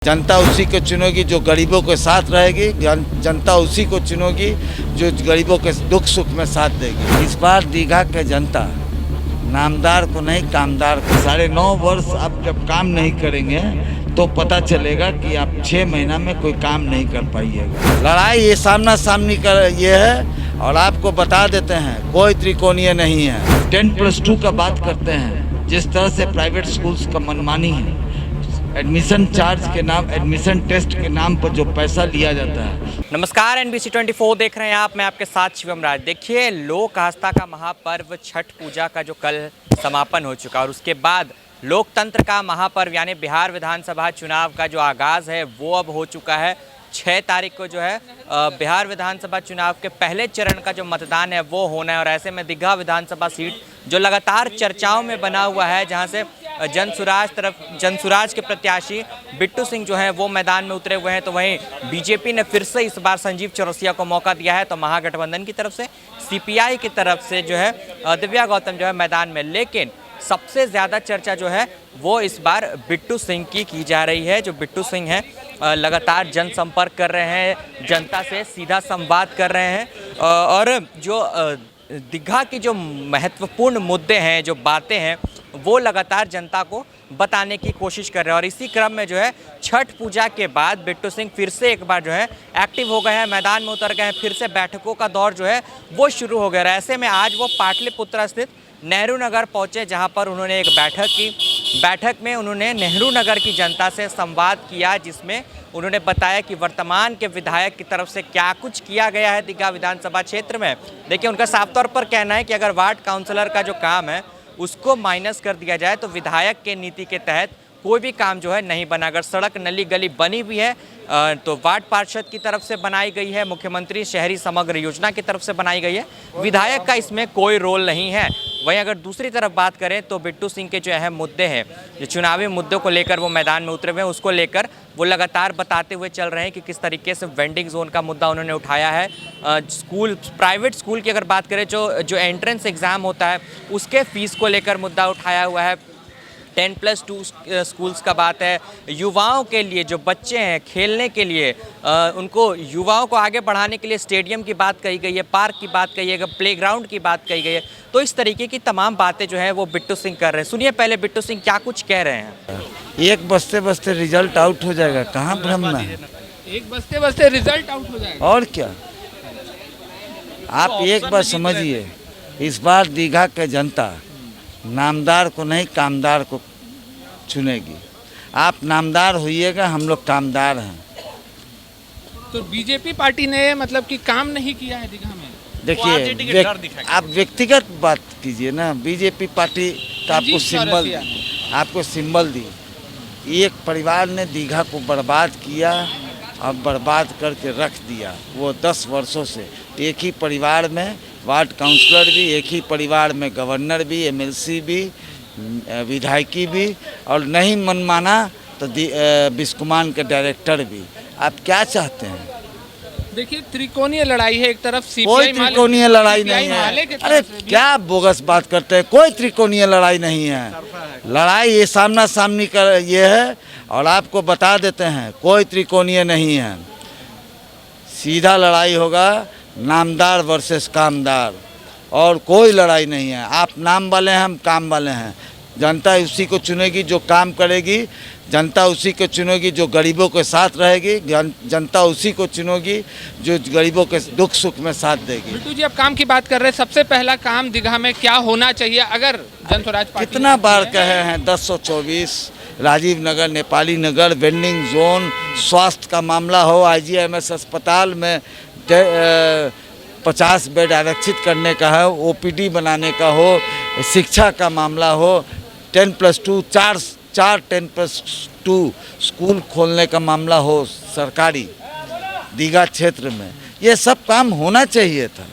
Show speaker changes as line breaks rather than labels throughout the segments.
जनता उसी को चुनेगी जो गरीबों के साथ रहेगी। जनता उसी को चुनेगी जो गरीबों के दुख सुख में साथ देगी। इस बार दीघा के जनता नामदार को नहीं कामदार को 9.5 वर्ष आप जब काम नहीं करेंगे तो पता चलेगा कि आप 6 महीना में कोई काम नहीं कर पाइएगा। लड़ाई ये सामना सामनी का ये है और आपको बता देते हैं कोई त्रिकोणीय नहीं है। 10+2 का बात करते हैं, जिस तरह से प्राइवेट स्कूल्स का मनमानी है, एडमिशन चार्ज के नाम, एडमिशन टेस्ट के नाम पर जो पैसा लिया जाता है।
नमस्कार, NBC 24 देख रहे हैं आप। मैं आपके साथ शिवम राज। देखिए, लोक आस्था का महापर्व छठ पूजा का जो कल समापन हो चुका और उसके बाद लोकतंत्र का महापर्व यानी बिहार विधानसभा चुनाव का जो आगाज़ है वो अब हो चुका है। 6 तारीख को जो है बिहार विधानसभा चुनाव के पहले चरण का जो मतदान है वो होना है और ऐसे में दीघा विधानसभा सीट जो लगातार चर्चाओं में बना हुआ है, जहां से जनसुराज के प्रत्याशी बिट्टू सिंह जो हैं वो मैदान में उतरे हुए हैं, तो वहीं बीजेपी ने फिर से इस बार संजीव चौरसिया को मौका दिया है। तो महागठबंधन की तरफ से, CPI की तरफ से जो है दिव्या गौतम जो है मैदान में, लेकिन सबसे ज़्यादा चर्चा जो है वो इस बार बिट्टू सिंह की जा रही है। जो बिट्टू सिंह हैं लगातार जनसंपर्क कर रहे हैं, जनता से सीधा संवाद कर रहे हैं और जो दीघा की जो महत्वपूर्ण मुद्दे हैं, जो बातें हैं, वो लगातार जनता को बताने की कोशिश कर रहे हैं। और इसी क्रम में जो है छठ पूजा के बाद बिट्टू सिंह फिर से एक बार जो है एक्टिव हो गए हैं, मैदान में उतर गए हैं, फिर से बैठकों का दौर जो है वो शुरू हो गया। ऐसे में आज वो पाटलिपुत्र स्थित नेहरू नगर पहुंचे, जहां पर उन्होंने एक बैठक की। बैठक में उन्होंने नेहरू नगर की जनता से संवाद किया, जिसमें उन्होंने बताया कि वर्तमान के विधायक की तरफ से क्या कुछ किया गया है दीघा विधानसभा क्षेत्र में। देखिए, उनका साफ तौर पर कहना है कि अगर वार्ड काउंसलर का जो काम है उसको माइनस कर दिया जाए तो विधायक के नीति के तहत कोई भी काम जो है नहीं बना। अगर सड़क नली गली बनी भी है तो वार्ड पार्षद की तरफ से बनाई गई है, मुख्यमंत्री शहरी समग्र योजना की तरफ से बनाई गई है, विधायक का इसमें कोई रोल नहीं है। वहीं अगर दूसरी तरफ बात करें तो बिट्टू सिंह के जो अहम मुद्दे हैं, जो चुनावी मुद्दों को लेकर वो मैदान में उतरे हुए हैं, उसको लेकर वो लगातार बताते हुए चल रहे हैं कि किस तरीके से वेंडिंग जोन का मुद्दा उन्होंने उठाया है। स्कूल, प्राइवेट स्कूल की अगर बात करें, जो एंट्रेंस एग्ज़ाम होता है उसके फ़ीस को लेकर मुद्दा उठाया हुआ है। 10+2 स्कूल्स का बात है। युवाओं के लिए, जो बच्चे हैं, खेलने के लिए उनको, युवाओं को आगे बढ़ाने के लिए स्टेडियम की बात कही गई है, पार्क की बात कही है, प्लेग्राउंड की बात कही गई है। तो इस तरीके की तमाम बातें जो हैं वो बिट्टू सिंह कर रहे हैं। सुनिए पहले बिट्टू सिंह क्या कुछ कह रहे हैं।
एक बजते बजते रिजल्ट आउट हो जाएगा, कहाँ भ्रमना है।
एक बजते बजते रिजल्ट आउट हो जाएगा
और क्या, आप एक बार समझिए, इस बार दीघा के जनता नामदार को नहीं कामदार को चुनेगी। आप नामदार होइएगा, हम लोग कामदार हैं।
तो बीजेपी पार्टी ने मतलब कि काम नहीं किया है दीघा में।
देखिए, आप व्यक्तिगत बात कीजिए ना। बीजेपी पार्टी का आपको सिंबल दी। एक परिवार ने दीघा को बर्बाद किया और बर्बाद करके रख दिया। वो 10 वर्षों से एक ही परिवार में वार्ड काउंसलर भी, एक ही परिवार में गवर्नर भी, MLC भी, विधायकी भी, और नहीं मनमाना तो बिस्कुमान के डायरेक्टर भी। आप क्या चाहते हैं?
देखिए, त्रिकोणीय लड़ाई है। एक तरफ CPI,
कोई त्रिकोणीय लड़ाई नहीं है। अरे क्या बोगस बात करते हैं, कोई त्रिकोणीय लड़ाई नहीं है। लड़ाई ये सामना सामनी का ये है और आपको बता देते हैं कोई त्रिकोणीय नहीं है। सीधा लड़ाई होगा, नामदार वर्सेस कामदार, और कोई लड़ाई नहीं है। आप नाम वाले हैं, हम काम वाले हैं। जनता उसी को चुनेगी जो काम करेगी, जनता उसी को चुनेगी जो गरीबों के साथ रहेगी, जनता उसी को चुनेगी जो गरीबों के दुख सुख में साथ देगी।
बिट्टू जी, अब काम की बात कर रहे हैं। सबसे पहला काम दीघा में क्या होना चाहिए अगर जनसुराज पार्टी?
कितना बार कहे हैं, 1024, राजीव नगर, नेपाली नगर, वेंडिंग जोन, स्वास्थ्य का मामला हो, IGMS अस्पताल में 50 बेड आरक्षित करने का है, OPD बनाने का हो, शिक्षा का मामला हो, 10+2 चार 10+2 स्कूल खोलने का मामला हो सरकारी दीघा क्षेत्र में, ये सब काम होना चाहिए था।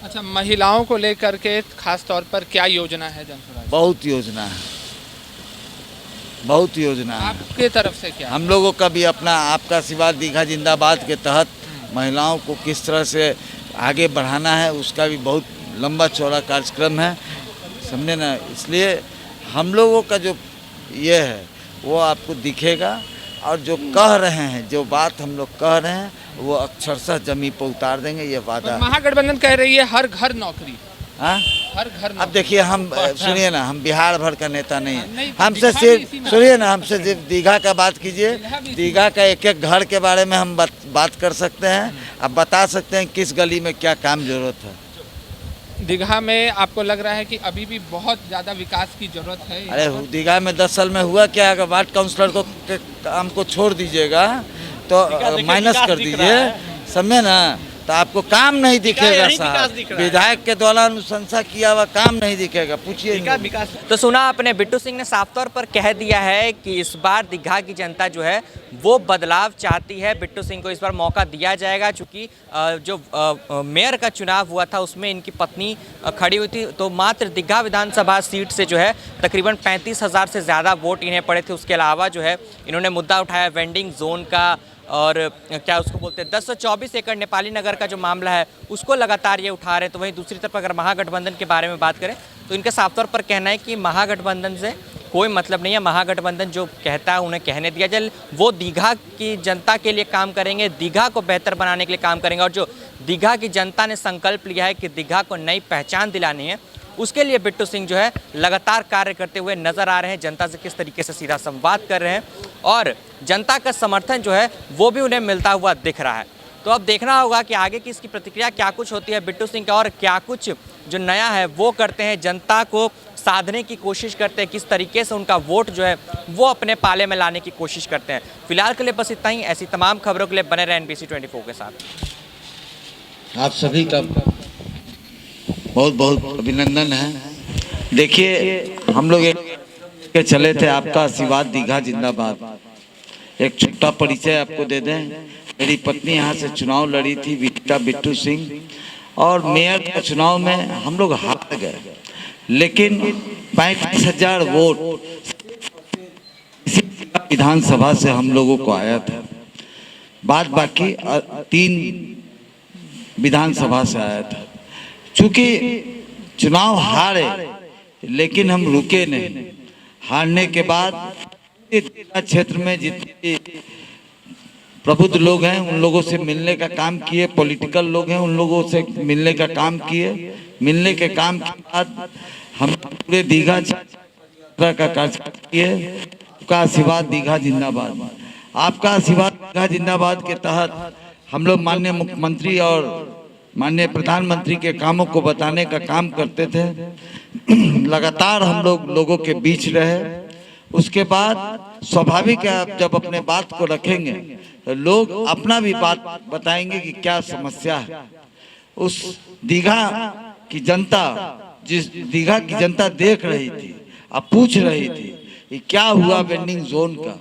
अच्छा, महिलाओं को लेकर के खास तौर पर क्या योजना है जनसुराज?
बहुत योजना है, बहुत योजना है।
आपके तरफ से क्या?
हम लोगों का भी अपना आपका आशीर्वाद दीघा जिंदाबाद के तहत महिलाओं को किस तरह से आगे बढ़ाना है, उसका भी बहुत लंबा चौड़ा कार्यक्रम है, समझे ना। इसलिए हम लोगों का जो ये है वो आपको दिखेगा और जो कह रहे हैं, जो बात हम लोग कह रहे हैं वो अक्षरशः जमीन पर उतार देंगे, ये वादा।
महागठबंधन कह रही है हर घर नौकरी,
हाँ,
हर घर
अब देखिए हम सुनिए ना, हम बिहार भर का नेता नहीं
नहीं,
है। हमसे
दीघा भी
सिर्फ
इसी में
सुनिए ना, हमसे सिर्फ दीघा का बात कीजिए।
दीघा भी इसी
दीघा का एक एक घर के बारे में हम बात कर सकते हैं। अब बता सकते हैं किस गली में क्या काम जरूरत है।
दीघा में आपको लग रहा है कि अभी भी बहुत ज़्यादा विकास की जरूरत है?
अरे दीघा में 10 साल में हुआ क्या? अगर वार्ड काउंसलर को काम को छोड़ दीजिएगा तो माइनस कर दीजिए, समझे ना, तो आपको काम नहीं दिखेगा साहब। विधायक के द्वारा अनुशंसा किया हुआ काम नहीं दिखेगा, पूछिए।
तो सुना आपने, बिट्टू सिंह ने साफ तौर पर कह दिया है कि इस बार दीघा की जनता जो है वो बदलाव चाहती है। बिट्टू सिंह को इस बार मौका दिया जाएगा, चूंकि जो मेयर का चुनाव हुआ था उसमें इनकी पत्नी खड़ी हुई थी, तो मात्र दीघा विधानसभा सीट से जो है तकरीबन 35,000 से ज़्यादा वोट इन्हें पड़े थे। उसके अलावा जो है इन्होंने मुद्दा उठाया वेंडिंग जोन का, और क्या उसको बोलते हैं 1024 एकड़ नेपाली नगर का जो मामला है उसको लगातार ये उठा रहे हैं। तो वहीं दूसरी तरफ अगर महागठबंधन के बारे में बात करें तो इनका साफ तौर पर कहना है कि महागठबंधन से कोई मतलब नहीं है, महागठबंधन जो कहता है उन्हें कहने दिया जाए। वो दीघा की जनता के लिए काम करेंगे, दीघा को बेहतर बनाने के लिए काम करेंगे, और जो दीघा की जनता ने संकल्प लिया है कि दीघा को नई पहचान दिलानी है, उसके लिए बिट्टू सिंह जो है लगातार कार्य करते हुए नजर आ रहे हैं। जनता से किस तरीके से सीधा संवाद कर रहे हैं और जनता का समर्थन जो है वो भी उन्हें मिलता हुआ दिख रहा है। तो अब देखना होगा कि आगे की इसकी प्रतिक्रिया क्या कुछ होती है बिट्टू सिंह का, और क्या कुछ जो नया है वो करते हैं, जनता को साधने की कोशिश करते हैं, किस तरीके से उनका वोट जो है वो अपने पाले में लाने की कोशिश करते हैं। फिलहाल के लिए बस इतना ही। ऐसी तमाम खबरों के लिए बने रहे NBC 24 के साथ।
आप सभी का बहुत बहुत अभिनंदन है। देखिए हम लोग एक चले थे, आपका आशीर्वाद दीघा जिंदाबाद। एक छोटा परिचय आपको दे दें, मेरी पत्नी यहाँ से चुनाव लड़ी थी, विनीता बिट्टू सिंह, और मेयर के चुनाव में हम लोग हार गए, लेकिन 35,000 वोट विधानसभा से हम लोगों को आया था। बाद बाकी 3 विधानसभा से आया था। चूंकि चुनाव हारे लेकिन हम रुके नहीं। हारने के बाद क्षेत्र में जितने प्रबुद्ध लोग हैं उन लोगों से मिलने का काम किए, पॉलिटिकल लोग हैं उन लोगों से मिलने का काम किए। मिलने के काम के बाद हम पूरे दीघा का कार्य किए। आपका आशीर्वाद दीघा जिंदाबाद। आपका आशीर्वाद दीघा जिंदाबाद के तहत हम लोग माननीय मुख्यमंत्री और माननीय प्रधानमंत्री के कामों को बताने का काम करते थे। लगातार हम लोगों के बीच रहे। उसके बाद स्वाभाविक है, आप जब अपने बात को रखेंगे तो लोग अपना भी बात बताएंगे कि क्या समस्या है। उस दीघा की जनता, जिस दीघा की जनता देख रही थी, अब पूछ रही थी कि क्या हुआ वेंडिंग जोन का,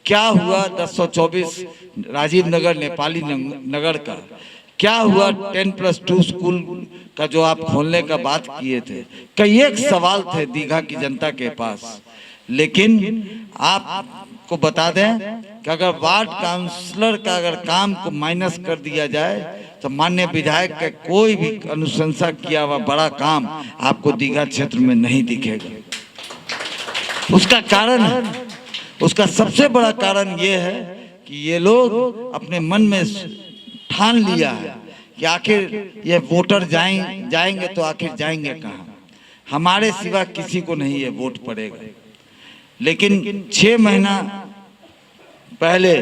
क्या हुआ 1024 राजीव नगर नेपाली नगर का, क्या हुआ 10+2 स्कूल का जो आप खोलने का बात किए थे। कई एक सवाल थे दीघा की जनता के पास। लेकिन आपको बता दें कि अगर वार्ड काउंसलर का अगर काम को माइनस कर दिया जाए तो माननीय विधायक का कोई भी अनुशंसा किया हुआ बड़ा काम आपको दीघा क्षेत्र में नहीं दिखेगा। उसका कारण है, उसका सबसे बड़ा कारण ये है कि ये लोग अपने मन में ठान लिया है कि आखिर ये वोटर जाएंगे तो आखिर जाएंगे कहाँ, हमारे सिवा किसी को नहीं ये वोट पड़ेगा। लेकिन 6 महीना पहले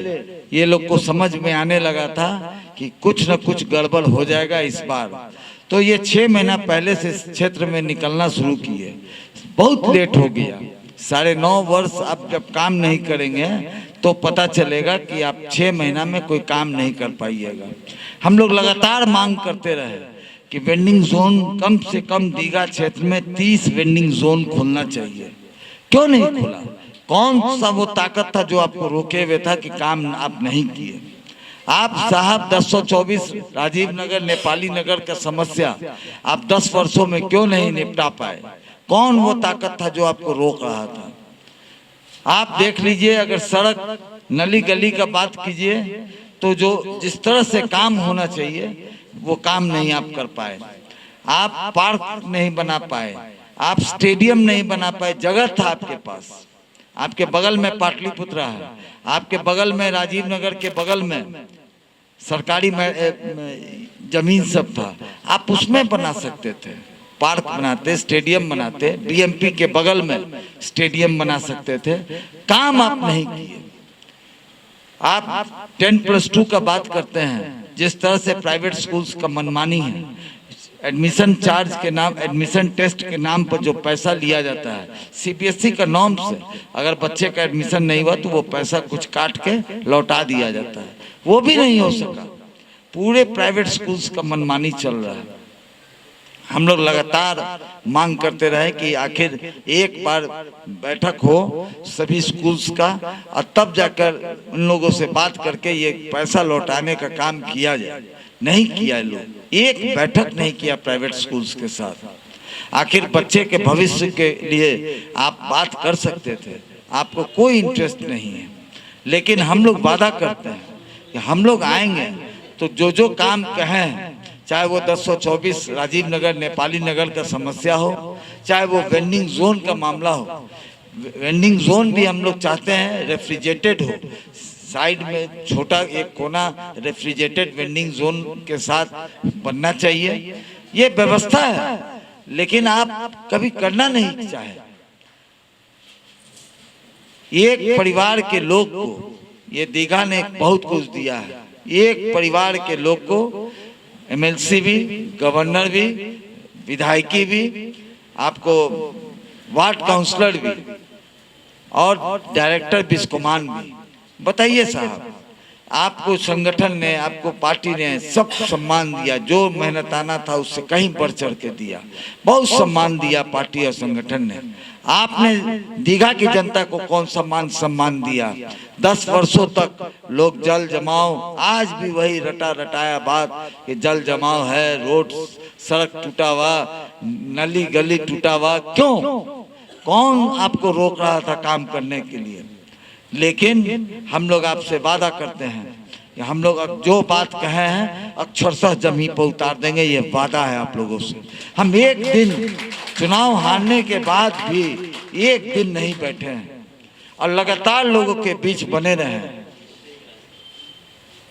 ये लोग को समझ में आने लगा था कि कुछ न कुछ गड़बड़ हो जाएगा इस बार, तो ये 6 महीना पहले से इस क्षेत्र में निकलना शुरू किए। बहुत लेट हो गया, 9.5 वर्ष आप जब काम नहीं करेंगे तो पता चलेगा कि आप 6 महीना में कोई काम नहीं कर पाइएगा। हम लोग लगातार मांग करते रहे कि वेंडिंग जोन कम से कम दीघा क्षेत्र में 30 वेंडिंग जोन खोलना चाहिए। क्यों नहीं खोला? कौन सा वो ताकत था जो आपको रोके हुए था कि काम आप नहीं किए? आप साहब 1024 राजीव नगर नेपाली नगर का समस्या आप 10 वर्षों में क्यों नहीं निपटा पाए? कौन वो ताकत था जो आपको रोक रहा था? आप देख लीजिए, अगर सड़क नली गली का बात कीजिए तो जो जिस तरह से काम होना चाहिए वो काम नहीं आप कर पाए। आप पार्क नहीं बना पाए, आप स्टेडियम नहीं बना पाए। जगह था आपके पास, आपके बगल में पाटलिपुत्रा है, आपके बगल में राजीव नगर के बगल में सरकारी जमीन सब था, आप उसमें बना सकते थे, पार्क बनाते, स्टेडियम बनाते, बीएमपी के बगल में स्टेडियम बना सकते थे। काम आप नहीं किए। आप 10+2 का बात करते हैं, जिस तरह से प्राइवेट स्कूल्स का मनमानी है, एडमिशन चार्ज के नाम, एडमिशन टेस्ट के नाम पर जो पैसा लिया जाता है सीबीएसई का नॉर्म से, अगर बच्चे का एडमिशन नहीं हुआ तो वो पैसा कुछ काट के लौटा दिया जाता है, वो भी नहीं हो सका। पूरे प्राइवेट स्कूल्स का मनमानी चल रहा है। हम लोग लगातार मांग करते रहे कि आखिर एक बार बैठक हो सभी स्कूल्स का, और तब जाकर उन लोगों से बात करके ये पैसा लौटाने का काम किया जाए। नहीं किया लोग, एक बैठक नहीं किया प्राइवेट स्कूल्स के साथ। आखिर बच्चे के भविष्य के लिए आप बात कर सकते थे, आपको कोई इंटरेस्ट नहीं है, लेकिन हम लोग वादा करते हैं कि हम लोग आएंगे तो जो काम कहें, चाहे वो 1024 राजीव नगर नेपाली नगर का समस्या हो, चाहे वो वेंडिंग जोन का मामला हो। वेंडिंग जोन भी हम लोग चाहते हैं रेफ्रिजरेटेड हो, साइड में छोटा एक कोना रेफ्रिजरेटेड वेंडिंग जोन के साथ बनना चाहिए। ये व्यवस्था है, लेकिन आप कभी करना नहीं चाहे। एक परिवार के लोग को ये दीघा ने बहुत कुछ दिया है। एक परिवार के लोग को एमएलसी भी, गवर्नर भी, विधायकी भी, आपको वार्ड काउंसलर भी और डायरेक्टर बिस्कोमान भी। बताइए साहब, आपको संगठन ने, आपको पार्टी ने सब सम्मान दिया, जो मेहनताना था उससे कहीं बढ़ चढ़ के दिया, बहुत सम्मान दिया पार्टी और संगठन ने। आपने दीघा की जनता को कौन सम्मान दिया? 10 वर्षों तक लोग जल जमाव, आज भी वही रटा रटाया बात कि जल जमाव है, रोड सड़क टूटा हुआ, नली गली टूटा हुआ। क्यों? कौन आपको रोक रहा था काम करने के लिए? लेकिन हम लोग आपसे वादा करते हैं कि हम लोग अब जो बात कहे हैं अक्षरशः जमीन पर उतार देंगे। ये वादा है आप लोगों से। हम एक दिन चुनाव हारने के बाद भी एक दिन नहीं बैठे हैं और लगातार लोगों के बीच बने रहे।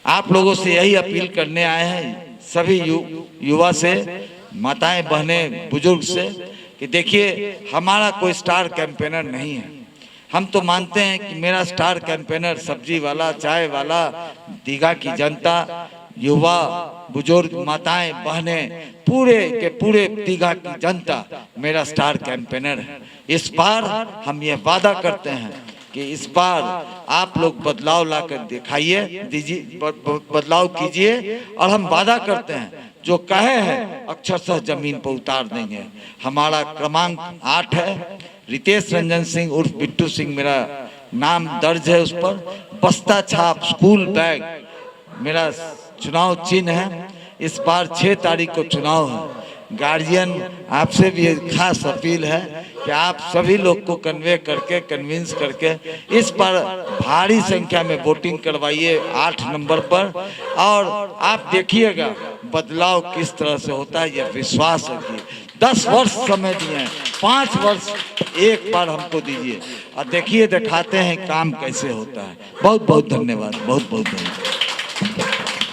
आप लोगों से यही अपील करने आए हैं, सभी युवा से, माताएं बहनें बुजुर्ग से, कि देखिए हमारा कोई स्टार कैंपेनर नहीं है। हम तो मानते हैं कि मेरा स्टार कैंपेनर सब्जी वाला, चाय वाला, दीघा की जनता, युवा, बुजुर्ग, माताएं बहनें, पूरे के पूरे दीघा की जनता मेरा स्टार कैंपेनर है। इस बार हम ये वादा करते हैं कि इस बार आप लोग बदलाव लाकर दिखाइए, दीजिए, बदलाव कीजिए, और हम वादा करते हैं जो कहे हैं अक्षरशः जमीन पर उतार देंगे। हमारा क्रमांक 8 है, रितेश रंजन सिंह उर्फ बिट्टू सिंह मेरा नाम दर्ज है उस पर। बस्ता छाप स्कूल बैग मेरा चुनाव चिन्ह है। इस बार 6 तारीख को चुनाव है। गार्जियन आपसे भी खास अपील है कि आप सभी लोग को कन्वे करके, कन्विंस करके इस पर भारी संख्या में वोटिंग करवाइए 8 नंबर पर, और आप देखिएगा बदलाव किस तरह से होता है। यह विश्वास रखिए। 10 वर्ष समय दिए हैं, 5 वर्ष एक बार हमको दीजिए और देखिए, दिखाते हैं काम कैसे होता है। बहुत बहुत धन्यवाद, बहुत बहुत धन्यवाद।